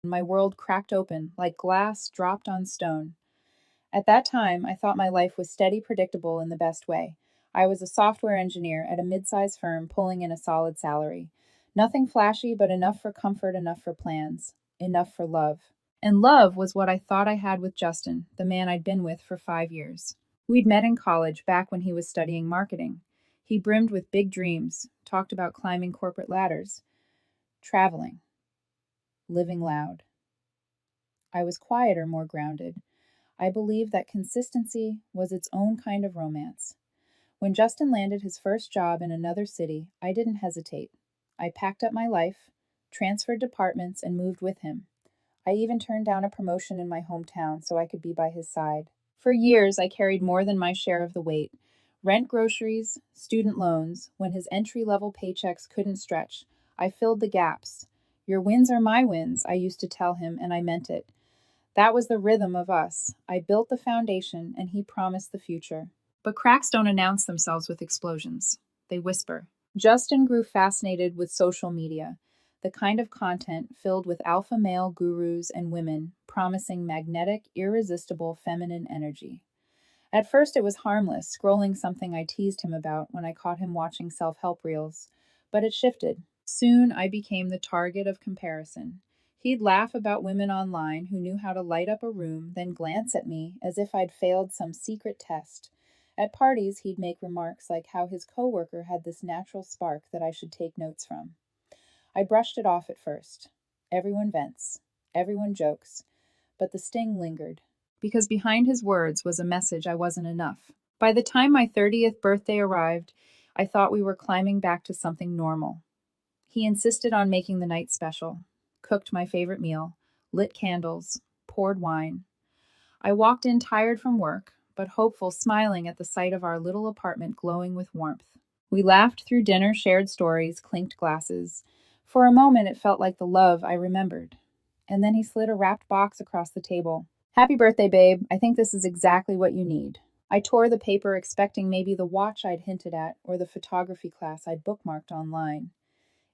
My world cracked open, like glass dropped on stone. At that time, I thought my life was steady, predictable in the best way. I was a software engineer at a mid-sized firm pulling in a solid salary. Nothing flashy, but enough for comfort, enough for plans, enough for love. And love was what I thought I had with Justin, the man I'd been with for 5 years. We'd met in college back when he was studying marketing. He brimmed with big dreams, talked about climbing corporate ladders, traveling, living loud. I was quieter, more grounded. I believed that consistency was its own kind of romance. When Justin landed his first job in another city, I didn't hesitate. I packed up my life, transferred departments, and moved with him. I even turned down a promotion in my hometown so I could be by his side. For years, I carried more than my share of the weight. Rent, groceries, student loans. When his entry-level paychecks couldn't stretch, I filled the gaps. Your wins are my wins, I used to tell him, and I meant it. That was the rhythm of us. I built the foundation, and he promised the future. But cracks don't announce themselves with explosions. They whisper. Justin grew fascinated with social media, the kind of content filled with alpha male gurus and women promising magnetic, irresistible feminine energy. At first, it was harmless, scrolling something I teased him about when I caught him watching self-help reels. But it shifted. Soon, I became the target of comparison. He'd laugh about women online who knew how to light up a room, then glance at me as if I'd failed some secret test. At parties, he'd make remarks like how his coworker had this natural spark that I should take notes from. I brushed it off at first. Everyone vents, everyone jokes, but the sting lingered. Because behind his words was a message I wasn't enough. By the time my 30th birthday arrived, I thought we were climbing back to something normal. He insisted on making the night special, cooked my favorite meal, lit candles, poured wine. I walked in tired from work, but hopeful, smiling at the sight of our little apartment glowing with warmth. We laughed through dinner, shared stories, clinked glasses. For a moment, it felt like the love I remembered. And then he slid a wrapped box across the table. Happy birthday, babe. I think this is exactly what you need. I tore the paper, expecting maybe the watch I'd hinted at or the photography class I'd bookmarked online.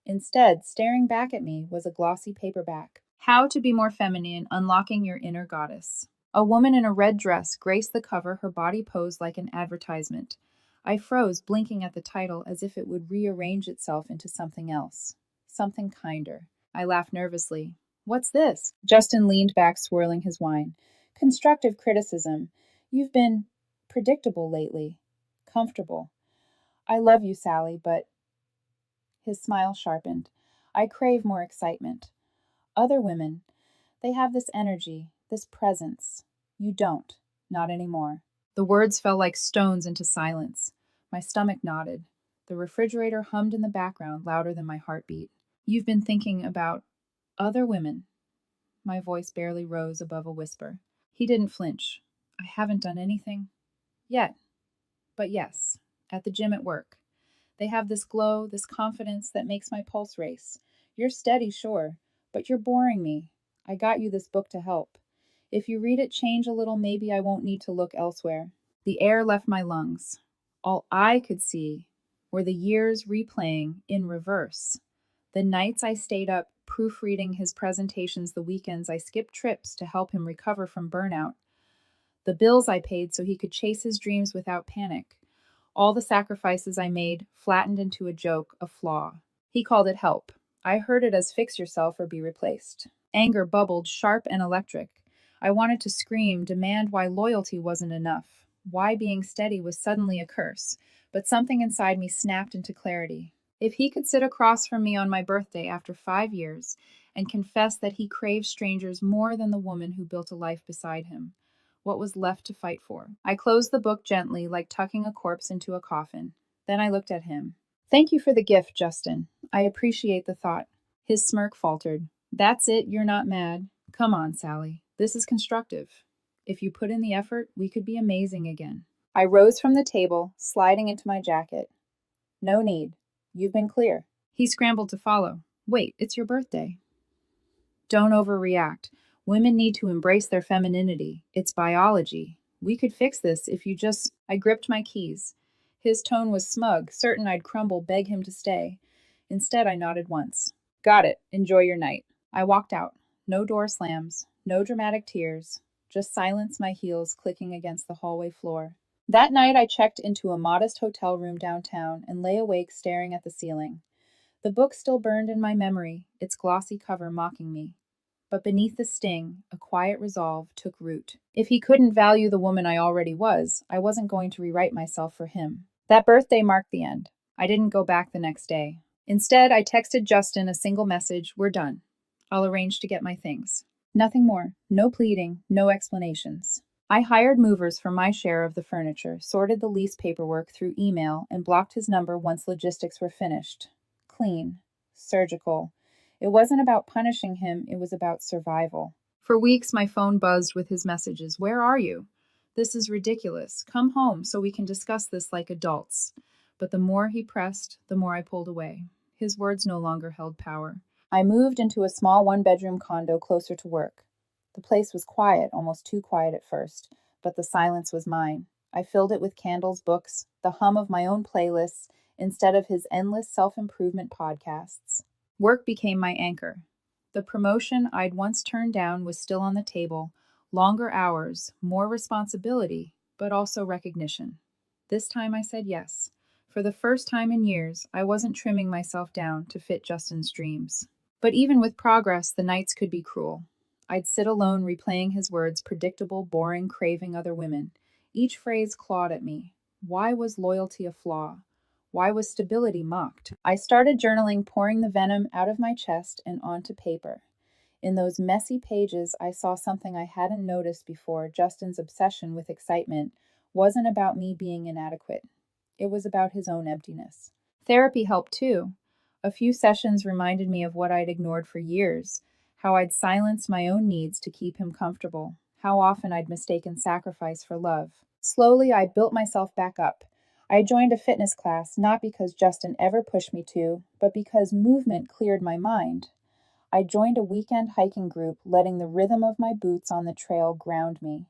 Instead, staring back at me was a glossy paperback. How to Be More Feminine, Unlocking Your Inner Goddess. A woman in a red dress graced the cover, her body posed like an advertisement. I froze, blinking at the title as if it would rearrange itself into something else. Something kinder. I laughed nervously. What's this? Justin leaned back, swirling his wine. Constructive criticism. You've been predictable lately. Comfortable. I love you, Sally, but... His smile sharpened. I crave more excitement. Other women, they have this energy, this presence. You don't. Not anymore. The words fell like stones into silence. My stomach knotted. The refrigerator hummed in the background, louder than my heartbeat. You've been thinking about other women. My voice barely rose above a whisper. He didn't flinch. I haven't done anything yet. But yes, at the gym at work. They have this glow, this confidence that makes my pulse race. You're steady, sure, but you're boring me. I got you this book to help. If you read it, change a little, maybe I won't need to look elsewhere. The air left my lungs. All I could see were the years replaying in reverse. The nights I stayed up proofreading his presentations, the weekends I skipped trips to help him recover from burnout, the bills I paid so he could chase his dreams without panic. All the sacrifices I made flattened into a joke, a flaw. He called it help. I heard it as fix yourself or be replaced. Anger bubbled, sharp and electric. I wanted to scream, demand why loyalty wasn't enough, why being steady was suddenly a curse, but something inside me snapped into clarity. If he could sit across from me on my birthday after 5 years and confess that he craved strangers more than the woman who built a life beside him, what was left to fight for? I closed the book gently, like tucking a corpse into a coffin. Then I looked at him. Thank you for the gift, Justin. I appreciate the thought. His smirk faltered. That's it, you're not mad. Come on, Sally. This is constructive. If you put in the effort, we could be amazing again. I rose from the table, sliding into my jacket. No need. You've been clear. He scrambled to follow. Wait, it's your birthday. Don't overreact. Women need to embrace their femininity. It's biology. We could fix this if you just... I gripped my keys. His tone was smug, certain I'd crumble, beg him to stay. Instead, I nodded once. Got it. Enjoy your night. I walked out, No door slams, no dramatic tears, just silence, my heels clicking against the hallway floor. That night, I checked into a modest hotel room downtown and lay awake staring at the ceiling. The book still burned in my memory, its glossy cover mocking me. But beneath the sting, a quiet resolve took root. If he couldn't value the woman I already was, I wasn't going to rewrite myself for him. That birthday marked the end. I didn't go back the next day. Instead, I texted Justin a single message: "We're done. I'll arrange to get my things." Nothing more. No pleading, no explanations. I hired movers for my share of the furniture, sorted the lease paperwork through email, and blocked his number once logistics were finished. Clean. Surgical. It wasn't about punishing him, it was about survival. For weeks, my phone buzzed with his messages. "Where are you? This is ridiculous. Come home so we can discuss this like adults." But the more he pressed, the more I pulled away. His words no longer held power. I moved into a small one-bedroom condo closer to work. The place was quiet, almost too quiet at first, but the silence was mine. I filled it with candles, books, the hum of my own playlists, instead of his endless self-improvement podcasts. Work became my anchor. The promotion I'd once turned down was still on the table. Longer hours, more responsibility, but also recognition. This time I said yes. For the first time in years, I wasn't trimming myself down to fit Justin's dreams. But even with progress, the nights could be cruel. I'd sit alone replaying his words, predictable, boring, craving other women. Each phrase clawed at me. Why was loyalty a flaw? Why was stability mocked? I started journaling, pouring the venom out of my chest and onto paper. In those messy pages, I saw something I hadn't noticed before. Justin's obsession with excitement wasn't about me being inadequate. It was about his own emptiness. Therapy helped too. A few sessions reminded me of what I'd ignored for years, how I'd silenced my own needs to keep him comfortable, how often I'd mistaken sacrifice for love. Slowly, I built myself back up. I joined a fitness class, not because Justin ever pushed me to, but because movement cleared my mind. I joined a weekend hiking group, letting the rhythm of my boots on the trail ground me.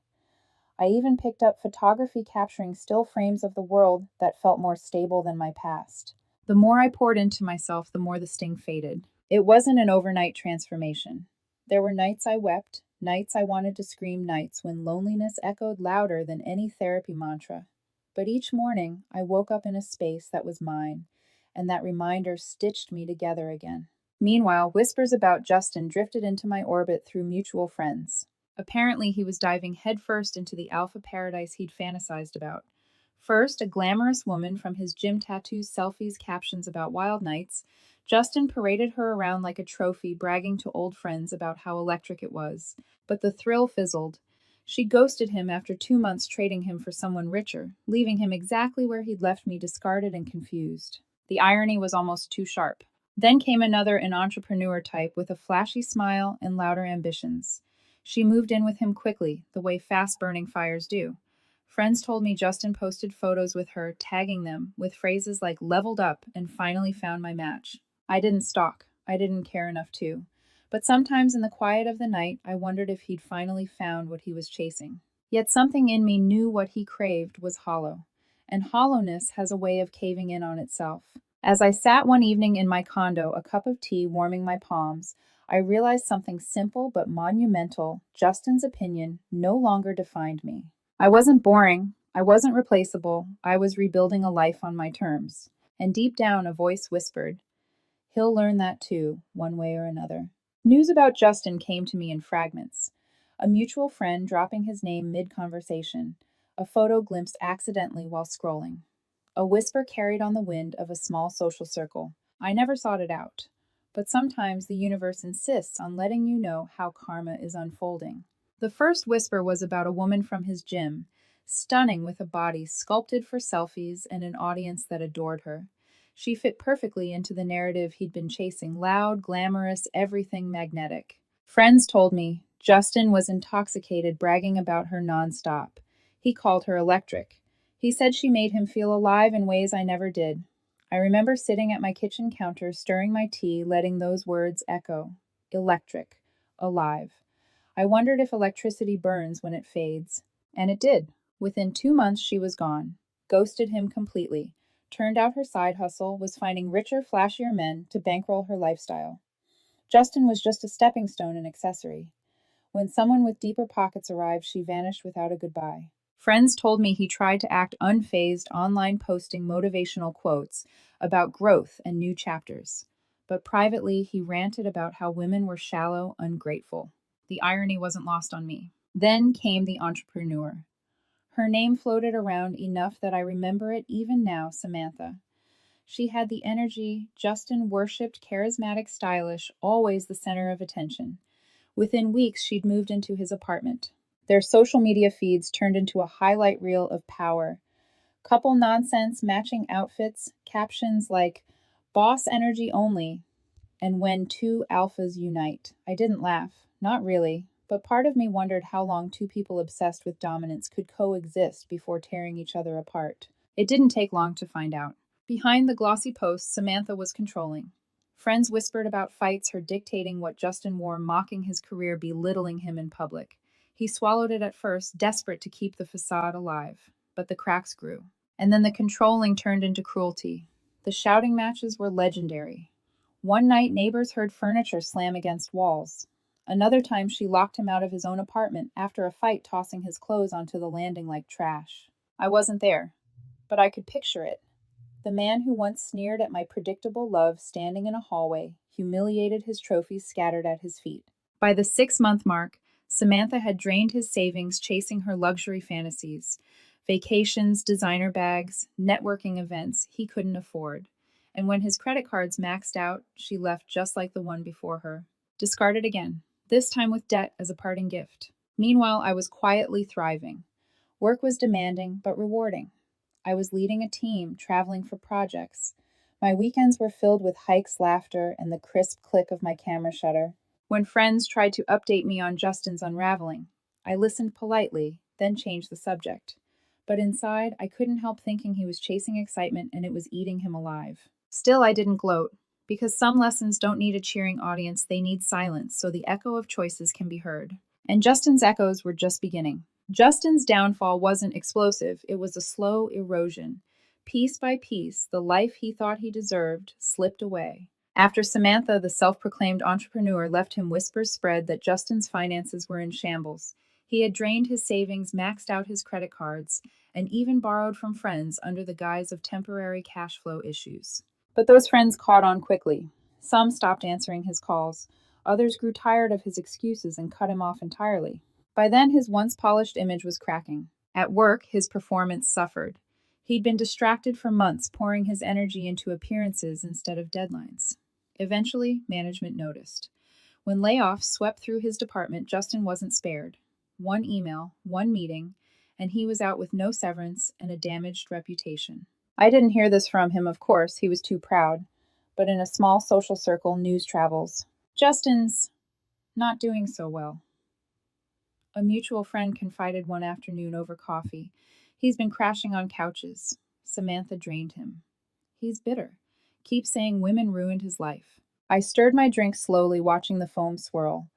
I even picked up photography, capturing still frames of the world that felt more stable than my past. The more I poured into myself, the more the sting faded. It wasn't an overnight transformation. There were nights I wept, nights I wanted to scream, nights when loneliness echoed louder than any therapy mantra. But each morning, I woke up in a space that was mine, and that reminder stitched me together again. Meanwhile, whispers about Justin drifted into my orbit through mutual friends. Apparently, he was diving headfirst into the alpha paradise he'd fantasized about. First, a glamorous woman from his gym tattoos, selfies, captions about wild nights, Justin paraded her around like a trophy, bragging to old friends about how electric it was. But the thrill fizzled. She ghosted him after 2 months, trading him for someone richer, leaving him exactly where he'd left me, discarded and confused. The irony was almost too sharp. Then came another, an entrepreneur type with a flashy smile and louder ambitions. She moved in with him quickly, the way fast-burning fires do. Friends told me Justin posted photos with her, tagging them with phrases like "leveled up" and "finally found my match." I didn't stalk. I didn't care enough to. But sometimes in the quiet of the night, I wondered if he'd finally found what he was chasing. Yet something in me knew what he craved was hollow. And hollowness has a way of caving in on itself. As I sat one evening in my condo, a cup of tea warming my palms, I realized something simple but monumental. Justin's opinion no longer defined me. I wasn't boring. I wasn't replaceable. I was rebuilding a life on my terms. And deep down, a voice whispered, "He'll learn that too, one way or another." News about Justin came to me in fragments. A mutual friend dropping his name mid-conversation, a photo glimpsed accidentally while scrolling, a whisper carried on the wind of a small social circle. I never sought it out. But sometimes the universe insists on letting you know how karma is unfolding. The first whisper was about a woman from his gym, stunning with a body sculpted for selfies and an audience that adored her. She fit perfectly into the narrative he'd been chasing: loud, glamorous, everything magnetic. Friends told me Justin was intoxicated, bragging about her nonstop. He called her electric. He said she made him feel alive in ways I never did. I remember sitting at my kitchen counter, stirring my tea, letting those words echo. Electric. Alive. I wondered if electricity burns when it fades. And it did. Within 2 months, she was gone. Ghosted him completely. Turned out her side hustle was finding richer, flashier men to bankroll her lifestyle. Justin was just a stepping stone and accessory. When someone with deeper pockets arrived, she vanished without a goodbye. Friends told me he tried to act unfazed online, posting motivational quotes about growth and new chapters. But privately, he ranted about how women were shallow, ungrateful. The irony wasn't lost on me. Then came the entrepreneur. Her name floated around enough that I remember it even now, Samantha. She had the energy Justin worshipped, charismatic, stylish, always the center of attention. Within weeks, she'd moved into his apartment. Their social media feeds turned into a highlight reel of power. Couple nonsense, matching outfits, captions like, boss energy only, and when two alphas unite. I didn't laugh. Not really. But part of me wondered how long two people obsessed with dominance could coexist before tearing each other apart. It didn't take long to find out. Behind the glossy posts, Samantha was controlling. Friends whispered about fights, her dictating what Justin wore, mocking his career, belittling him in public. He swallowed it at first, desperate to keep the facade alive. But the cracks grew. And then the controlling turned into cruelty. The shouting matches were legendary. One night, neighbors heard furniture slam against walls. Another time, she locked him out of his own apartment after a fight, tossing his clothes onto the landing like trash. I wasn't there, but I could picture it. The man who once sneered at my predictable love standing in a hallway, humiliated, his trophies scattered at his feet. By the 6-month mark, Samantha had drained his savings chasing her luxury fantasies, vacations, designer bags, networking events he couldn't afford. And when his credit cards maxed out, she left just like the one before her. Discarded again, this time with debt as a parting gift. Meanwhile, I was quietly thriving. Work was demanding but rewarding. I was leading a team, traveling for projects. My weekends were filled with hikes, laughter, and the crisp click of my camera shutter. When friends tried to update me on Justin's unraveling, I listened politely, then changed the subject. But inside, I couldn't help thinking he was chasing excitement and it was eating him alive. Still, I didn't gloat, because some lessons don't need a cheering audience, they need silence so the echo of choices can be heard. And Justin's echoes were just beginning. Justin's downfall wasn't explosive, it was a slow erosion. Piece by piece, the life he thought he deserved slipped away. After Samantha, the self-proclaimed entrepreneur, left him, whispers spread that Justin's finances were in shambles. He had drained his savings, maxed out his credit cards, and even borrowed from friends under the guise of temporary cash flow issues. But those friends caught on quickly. Some stopped answering his calls. Others grew tired of his excuses and cut him off entirely. By then, his once polished image was cracking. At work, his performance suffered. He'd been distracted for months, pouring his energy into appearances instead of deadlines. Eventually, management noticed. When layoffs swept through his department, Justin wasn't spared. One email, one meeting, and he was out with no severance and a damaged reputation. I didn't hear this from him, of course, he was too proud. But in a small social circle, news travels. Justin's not doing so well. A mutual friend confided one afternoon over coffee. He's been crashing on couches. Samantha drained him. He's bitter. Keeps saying women ruined his life. I stirred my drink slowly, watching the foam swirl.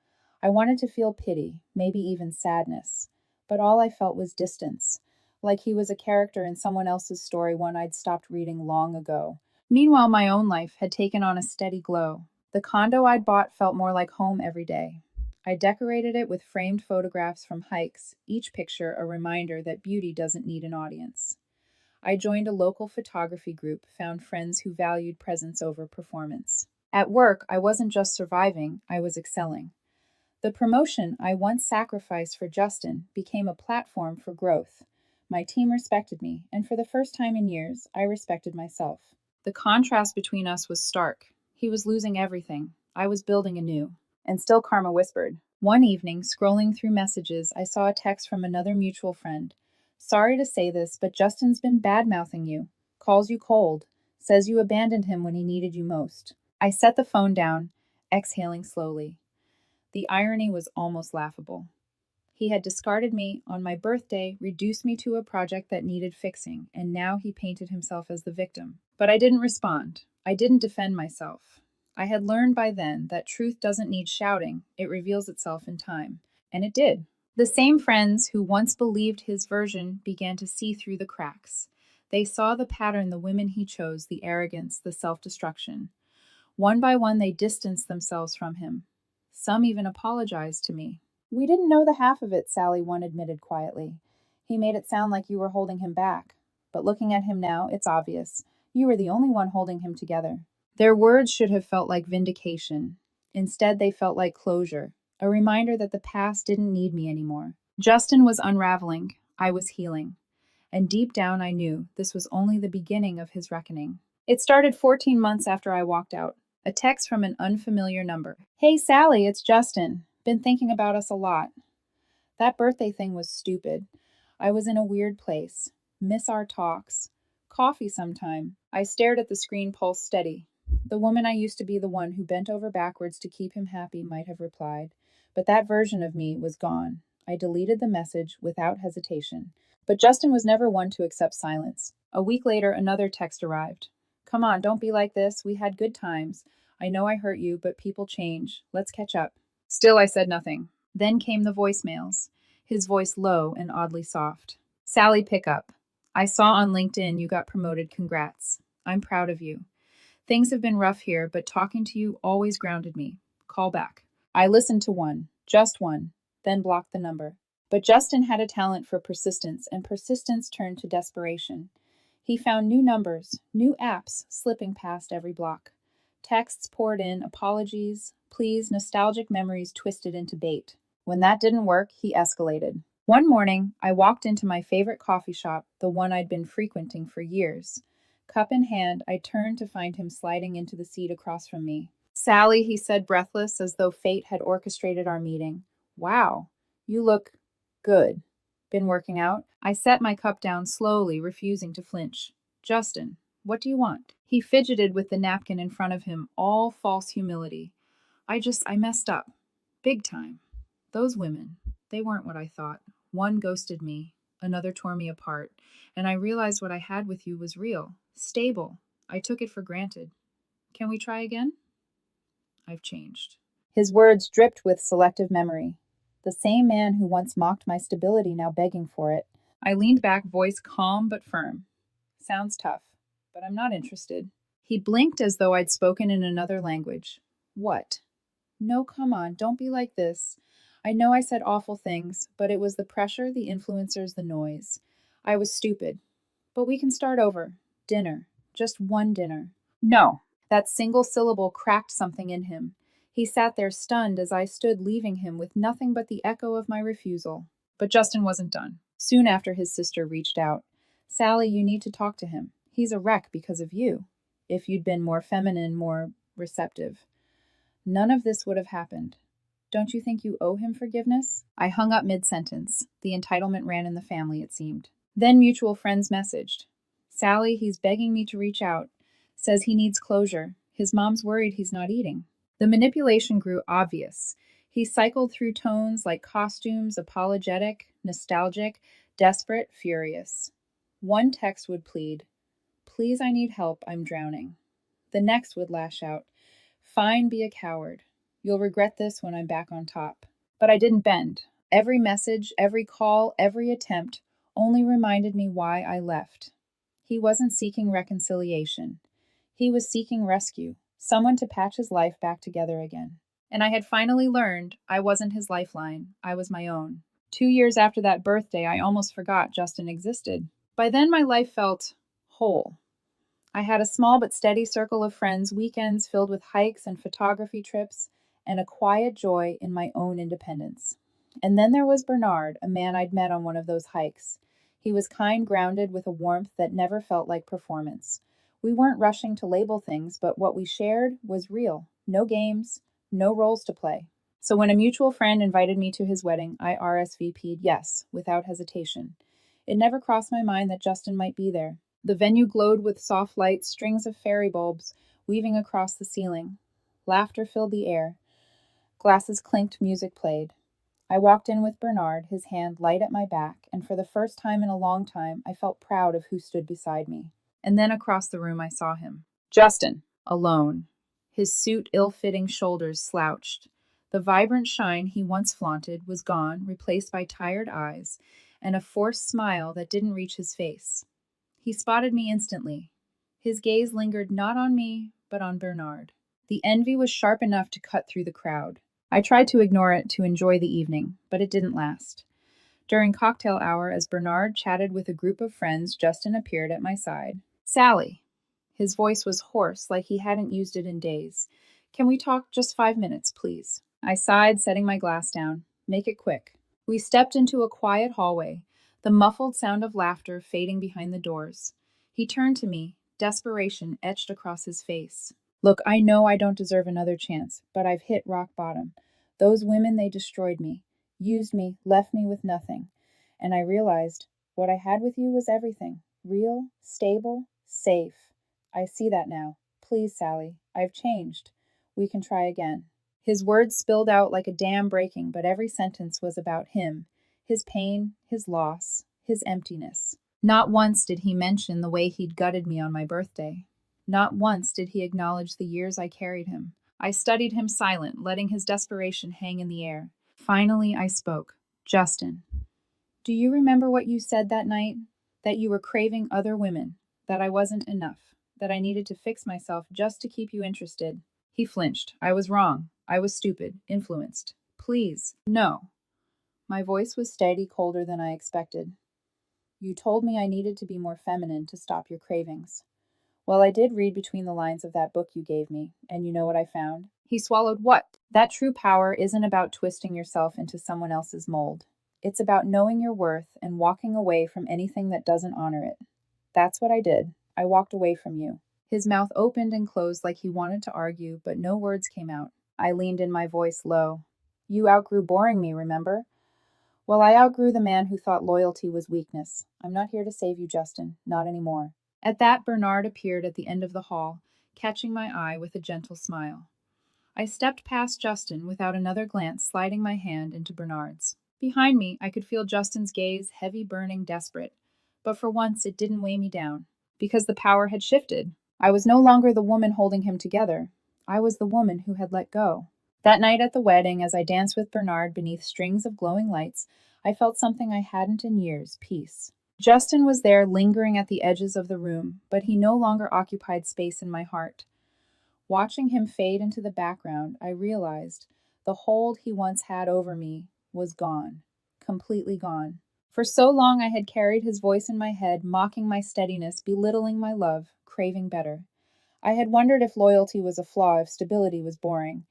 I wanted to feel pity, maybe even sadness. But all I felt was distance, like he was a character in someone else's story, one I'd stopped reading long ago. Meanwhile, my own life had taken on a steady glow. The condo I'd bought felt more like home every day. I decorated it with framed photographs from hikes, each picture a reminder that beauty doesn't need an audience. I joined a local photography group, found friends who valued presence over performance. At work, I wasn't just surviving, I was excelling. The promotion I once sacrificed for Justin became a platform for growth. My team respected me, and for the first time in years, I respected myself. The contrast between us was stark. He was losing everything. I was building anew. And still Karma whispered. One evening, scrolling through messages, I saw a text from another mutual friend. Sorry to say this, but Justin's been bad-mouthing you. Calls you cold. Says you abandoned him when he needed you most. I set the phone down, exhaling slowly. The irony was almost laughable. He had discarded me on my birthday, reduced me to a project that needed fixing, and now he painted himself as the victim. But I didn't respond. I didn't defend myself. I had learned by then that truth doesn't need shouting, it reveals itself in time. And it did. The same friends who once believed his version began to see through the cracks. They saw the pattern, the women he chose, the arrogance, the self-destruction. One by one, they distanced themselves from him. Some even apologized to me. We didn't know the half of it, Sally one admitted quietly. He made it sound like you were holding him back. But looking at him now, it's obvious. You were the only one holding him together. Their words should have felt like vindication. Instead, they felt like closure, a reminder that the past didn't need me anymore. Justin was unraveling. I was healing. And deep down, I knew this was only the beginning of his reckoning. It started 14 months after I walked out. A text from an unfamiliar number. Hey, Sally, it's Justin. Been thinking about us a lot. That birthday thing was stupid. I was in a weird place. Miss our talks. Coffee sometime. I stared at the screen, pulse steady. The woman I used to be, the one who bent over backwards to keep him happy, might have replied. But that version of me was gone. I deleted the message without hesitation. But Justin was never one to accept silence. A week later, another text arrived. Come on, don't be like this. We had good times. I know I hurt you, but people change. Let's catch up. Still, I said nothing. Then came the voicemails, his voice low and oddly soft. Sally, pick up. I saw on LinkedIn you got promoted. Congrats. I'm proud of you. Things have been rough here, but talking to you always grounded me. Call back. I listened to one, just one, then blocked the number. But Justin had a talent for persistence, and persistence turned to desperation. He found new numbers, new apps slipping past every block. Texts poured in, apologies, pleas, nostalgic memories twisted into bait. When that didn't work, he escalated. One morning, I walked into my favorite coffee shop, the one I'd been frequenting for years. Cup in hand, I turned to find him sliding into the seat across from me. Sally, he said, breathless, as though fate had orchestrated our meeting. Wow, you look good. Been working out? I set my cup down slowly, refusing to flinch. Justin, what do you want? He fidgeted with the napkin in front of him, all false humility. I messed up. Big time. Those women, they weren't what I thought. One ghosted me, another tore me apart, and I realized what I had with you was real, stable. I took it for granted. Can we try again? I've changed. His words dripped with selective memory. The same man who once mocked my stability, now begging for it. I leaned back, voice calm but firm. Sounds tough, but I'm not interested. He blinked as though I'd spoken in another language. What? No, come on, don't be like this. I know I said awful things, but it was the pressure, the influencers, the noise. I was stupid. But we can start over. Dinner. Just one dinner. No. That single syllable cracked something in him. He sat there stunned as I stood leaving him with nothing but the echo of my refusal. But Justin wasn't done. Soon after, his sister reached out. Sally, you need to talk to him. He's a wreck because of you. If you'd been more feminine, more receptive. None of this would have happened. Don't you think you owe him forgiveness? I hung up mid-sentence. The entitlement ran in the family, it seemed. Then mutual friends messaged. Sally, he's begging me to reach out. Says he needs closure. His mom's worried he's not eating. The manipulation grew obvious. He cycled through tones like costumes, apologetic, nostalgic, desperate, furious. One text would plead, Please, I need help, I'm drowning. The next would lash out, Fine, be a coward. You'll regret this when I'm back on top. But I didn't bend. Every message, every call, every attempt only reminded me why I left. He wasn't seeking reconciliation. He was seeking rescue, someone to patch his life back together again. And I had finally learned I wasn't his lifeline, I was my own. 2 years after that birthday, I almost forgot Justin existed. By then, my life felt whole. I had a small but steady circle of friends, weekends filled with hikes and photography trips, and a quiet joy in my own independence. And then there was Bernard, a man I'd met on one of those hikes. He was kind, grounded, with a warmth that never felt like performance. We weren't rushing to label things, but what we shared was real. No games, no roles to play. So when a mutual friend invited me to his wedding, I RSVP'd yes, without hesitation. It never crossed my mind that Justin might be there. The venue glowed with soft light, strings of fairy bulbs weaving across the ceiling. Laughter filled the air. Glasses clinked, music played. I walked in with Bernard, his hand light at my back, and for the first time in a long time, I felt proud of who stood beside me. And then across the room I saw him. Justin, alone. His suit, ill-fitting shoulders slouched. The vibrant shine he once flaunted was gone, replaced by tired eyes and a forced smile that didn't reach his face. He spotted me instantly. His gaze lingered not on me, but on Bernard. The envy was sharp enough to cut through the crowd. I tried to ignore it to enjoy the evening, but it didn't last. During cocktail hour, as Bernard chatted with a group of friends, Justin appeared at my side. Sally. His voice was hoarse, like he hadn't used it in days. Can we talk just 5 minutes, please? I sighed, setting my glass down. Make it quick. We stepped into a quiet hallway, the muffled sound of laughter fading behind the doors. He turned to me, desperation etched across his face. Look, I know I don't deserve another chance, but I've hit rock bottom. Those women, they destroyed me, used me, left me with nothing. And I realized what I had with you was everything. Real, stable, safe. I see that now. Please, Sally, I've changed. We can try again. His words spilled out like a dam breaking, but every sentence was about him, his pain, his loss, his emptiness. Not once did he mention the way he'd gutted me on my birthday. Not once did he acknowledge the years I carried him. I studied him silent, letting his desperation hang in the air. Finally, I spoke. Justin, do you remember what you said that night? That you were craving other women, that I wasn't enough, that I needed to fix myself just to keep you interested. He flinched. I was wrong. I was stupid, influenced. Please, no. My voice was steady, colder than I expected. You told me I needed to be more feminine to stop your cravings. Well, I did read between the lines of that book you gave me, and you know what I found? He swallowed what? That true power isn't about twisting yourself into someone else's mold. It's about knowing your worth and walking away from anything that doesn't honor it. That's what I did. I walked away from you. His mouth opened and closed like he wanted to argue, but no words came out. I leaned in, my voice low. You outgrew boring me, remember? Well, I outgrew the man who thought loyalty was weakness. I'm not here to save you, Justin. Not anymore. At that, Bernard appeared at the end of the hall, catching my eye with a gentle smile. I stepped past Justin without another glance, sliding my hand into Bernard's. Behind me, I could feel Justin's gaze, heavy, burning, desperate. But for once, it didn't weigh me down, because the power had shifted. I was no longer the woman holding him together. I was the woman who had let go. That night at the wedding, as I danced with Bernard beneath strings of glowing lights, I felt something I hadn't in years, peace. Justin was there, lingering at the edges of the room, but he no longer occupied space in my heart. Watching him fade into the background, I realized the hold he once had over me was gone, completely gone. For so long I had carried his voice in my head, mocking my steadiness, belittling my love, craving better. I had wondered if loyalty was a flaw, if stability was boring.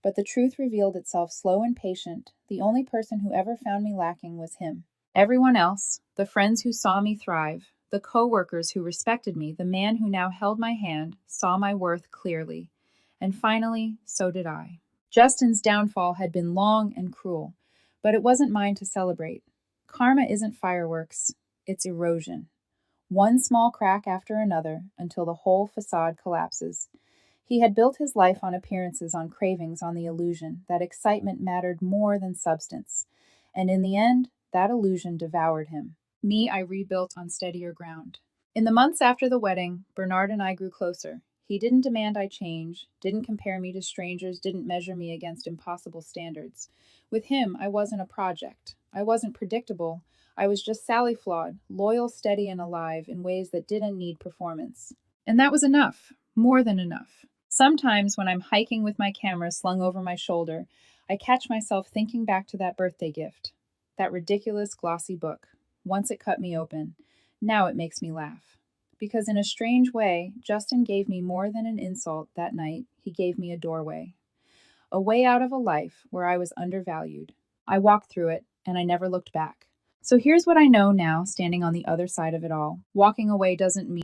But the truth revealed itself slow and patient. The only person who ever found me lacking was him. Everyone else, the friends who saw me thrive, the co-workers who respected me, the man who now held my hand, saw my worth clearly. And finally, so did I. Justin's downfall had been long and cruel, but it wasn't mine to celebrate. Karma isn't fireworks, it's erosion. One small crack after another until the whole facade collapses. He had built his life on appearances, on cravings, on the illusion that excitement mattered more than substance. And in the end, that illusion devoured him. Me, I rebuilt on steadier ground. In the months after the wedding, Bernard and I grew closer. He didn't demand I change, didn't compare me to strangers, didn't measure me against impossible standards. With him, I wasn't a project. I wasn't predictable. I was just Sally flawed, loyal, steady, and alive in ways that didn't need performance. And that was enough, more than enough. Sometimes when I'm hiking with my camera slung over my shoulder, I catch myself thinking back to that birthday gift, that ridiculous glossy book. Once it cut me open. Now it makes me laugh. Because in a strange way, Justin gave me more than an insult that night. He gave me a doorway. A way out of a life where I was undervalued. I walked through it, and I never looked back. So here's what I know now, standing on the other side of it all. Walking away doesn't mean